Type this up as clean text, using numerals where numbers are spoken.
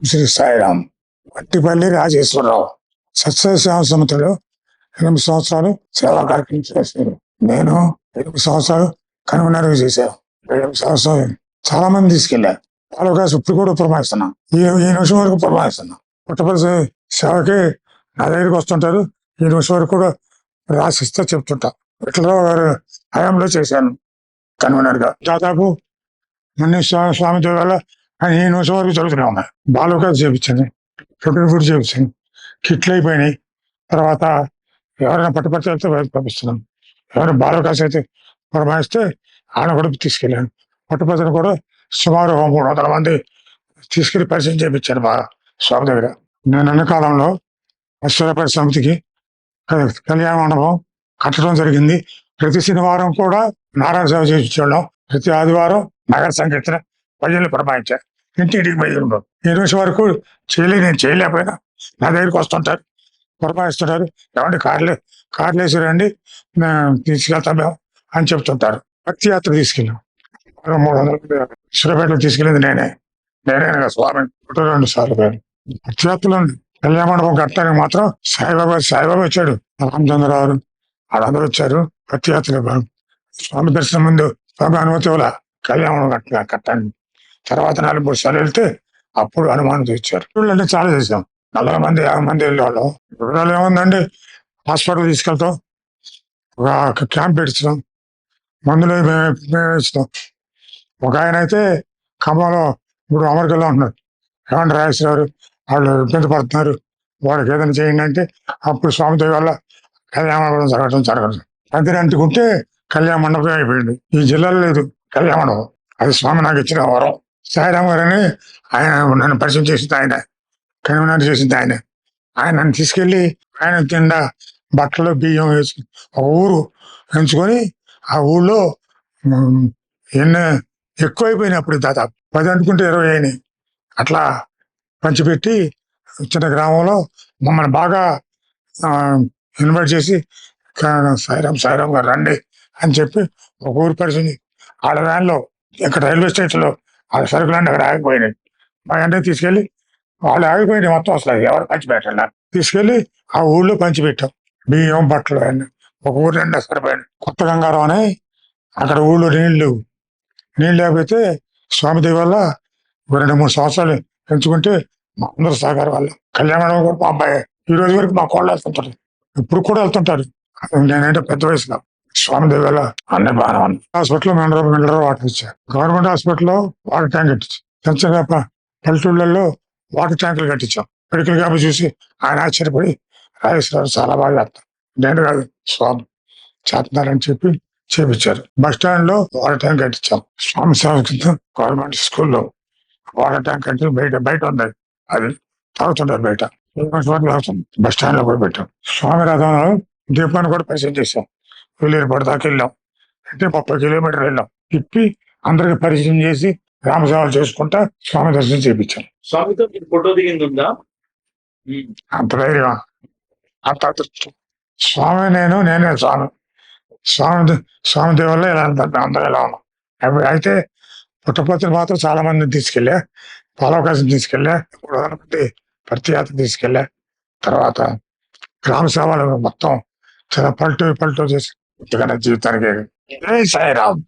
శ్రీ సాయిరాం. పట్టిపల్లి రాజేశ్వరరావు సత్యశ్యామ సమితిలో 8 సంవత్సరాలు సేవా కార్యక్రమం చేశారు. నేను 8 సంవత్సరాలు కన్వీనర్గా చేశాను. 7 సంవత్సరాలు చాలా మంది తీసుకెళ్ళా. తాలూకా ఇప్పుడు కూడా పురమాయిస్తున్నా. ఈ నిమిషం వరకు పురమాయిస్తున్నా. పుట్టపల్లి సేవకి నా దగ్గరికి వస్తుంటారు. ఈ నిమిషం వరకు కూడా రాసిస్తే చెప్తుంటా. ఇట్లా హయాంలో చేశాను కన్వీనర్గా. దాదాపు అన్ని స్వామి దేవాల ఈ నిమిషం వరకు జరుగుతూనే ఉన్నాయి. బాలుకాలు చేపించాను, ఫుడ్ చేపించాను, కిట్లు అయిపోయినాయి. తర్వాత ఎవరైనా పట్టుపట్టి వెళ్తే పంపిస్తున్నాం. ఎవరైనా బాలుకాస్ అయితే పురమాయిస్తే ఆయన కూడా తీసుకెళ్ళాను. పట్టుపత్రిని కూడా సుమారు 300 మంది తీసుకెళ్లి పరిచయం చేయించాను మా స్వామి దగ్గర. నేను అన్న కాలంలో అశ్వరపల్లి సమితికి కళ్యాణ మండపం కట్టడం జరిగింది. ప్రతి శనివారం కూడా నారాయణ సేవ చేయించడం, ప్రతి ఆదివారం నగర సంకీర్తన భజనలు పురమాయించారు. ఇంటింటికి భజనలు. ఈ రోజు వరకు నేను చేయలేకపోయినా నా దగ్గరికి వస్తుంటారు, పురమాయిస్తుంటారు. ఏమంటే కార్లు వేసి రండి, తీసుకెళ్తాం మేము అని చెప్తుంటారు. భక్తి యాత్ర తీసుకెళ్ళాం. 300 సురపేటలో తీసుకెళ్ళింది నేనే స్వామి 2 సార్లు పోయాను. భక్తి యాత్రలో కళ్యాణ మండపం కట్టడానికి మాత్రం సాయిబాబా వచ్చాడు, రామచంద్రరావు వాళ్ళందరూ వచ్చారు. భక్తి యాత్ర స్వామి దర్శనం ముందు స్వామి అనుమతి వల్ల కళ్యాణ మండపం కట్టండి. తర్వాత 4-3 సార్లు వెళ్తే అప్పుడు అనుమానం తెచ్చారు. అంటే చాలా చేసాం. 40 మంది 50 మంది వెళ్ళేవాళ్ళం. వివరాలు ఏముందండి, హాస్పిటల్ తీసుకెళ్తాం, ఒక క్యాంప్ పెడుతున్నాం, మందులు మేము ఇస్తాం. ఒక ఆయన అయితే ఖమ్మంలో ఇప్పుడు అమెరికాలో ఉంటున్నారు. ఏమంటే రాజేశ్వరరావు వాళ్ళు ఇబ్బంది పడుతున్నారు, వాళ్ళకి ఏదైనా చేయండి అంటే అప్పుడు స్వామి దేవి వల్ల కళ్యాణ మండపం జరగదు. దగ్గర అంటుకుంటే కళ్యాణ మండపం అయిపోయింది. ఈ జిల్లాలో లేదు కళ్యాణ మండపం. అది స్వామి నాకు ఇచ్చిన వరం. సాయిరాం గారని ఆయన నన్ను పరిచయం చేసింది, ఆయన కన్వీనర్ చేసింది ఆయన. నన్ను తీసుకెళ్ళి ఆయన కింద బట్టలు బియ్యం వేసి ఒక ఊరు ఎంచుకొని ఆ ఊళ్ళో ఎన్నో ఎక్కువైపోయినాయి. అప్పుడు దాదాపు 10 అనుకుంటే 20 అయినాయి. అట్లా పంచిపెట్టి చిన్న గ్రామంలో మమ్మల్ని బాగా ఇన్వైట్ చేసి సాయిరాం గారు రండి అని చెప్పి ఒక ఊరు పరిస్థితి ఆడ వ్యాన్లో ఇక్కడ రైల్వే స్టేషన్లో వాళ్ళ సరుకులన్నీ అక్కడ ఆగిపోయినాయి. మా అంటే తీసుకెళ్ళి వాళ్ళు ఆగిపోయినాయి మొత్తం, అసలు ఎవరు పంచిపెట్టాల తీసుకెళ్ళి ఆ ఊళ్ళో పంచిపెట్టాం. బియ్యం బట్టలు అన్నీ ఒక ఊరు నిండా సరిపోయాయి. కొత్త గంగారం అని అక్కడ ఊళ్ళో నీళ్లు లేకపోతే స్వామి దేవి వల్ల 2-3 సంవత్సరాలు పెంచుకుంటే మా అందరూ సహకారం వల్ల కళ్యాణ కూడా మా అబ్బాయి ఈ రోజు వరకు మా కోళ్ళు వెళ్తుంటారు, ఇప్పుడు కూడా వెళ్తుంటారు. నేనంటే పెద్ద వయసులో స్వామి దేవి వల్ల అన్నీ బాగా ఉంది. హాస్పిటల్లో మినరల్ వాటర్ ఇచ్చారు. గవర్నమెంట్ హాస్పిటల్లో వాటర్ ట్యాంక్ కట్టించాం. చిన్న చిన్న పల్లెటూళ్ళల్లో వాటర్ ట్యాంకులు కట్టించాం. మెడికల్ క్యాంప్ చూసి ఆయన ఆశ్చర్యపడి రాజేశ్వరరావు చాలా బాగా చేస్తాను, నేను కాదు స్వామి చేస్తున్నారని చెప్పి చేపించారు. బస్ స్టాండ్ లో వాటర్ ట్యాంక్ కట్టించాం. స్వామి సేవ కింద గవర్నమెంట్ స్కూల్లో వాటర్ ట్యాంక్ కట్టి బయట ఉంది, అది తాగుతుంటారు బయట. బస్ స్టాండ్ లో కూడా పెట్టాం. స్వామి రథంలో దీపాన్ని కూడా పరిచయం చేశాం. వీళ్ళేరుపాటు దాకా వెళ్ళాం. అంటే 30 కిలోమీటర్లు వెళ్ళాం. తిప్పి అందరికి పరిచయం చేసి రామసేవలు చేసుకుంటా స్వామి దర్శనం చేయించాం. స్వామితో ఫోటో దిగిందా? అంత ధైర్యం, అంత అదృష్టం. స్వామి నేనే స్వామి దేవల్ల ఇలా అందరూ ఎలా ఉన్నాం. అయితే పుట్టపత్రిని మాత్రం చాలా మందిని తీసుకెళ్ళా, పాలవకాశం తీసుకెళ్ళా, 300 మంది ప్రతియాత్ర తీసుకెళ్ళా. తర్వాత గ్రామ సేవలు మొత్తం చాలా పల్టు చేసి జీవితానికి. జై సాయిరాం.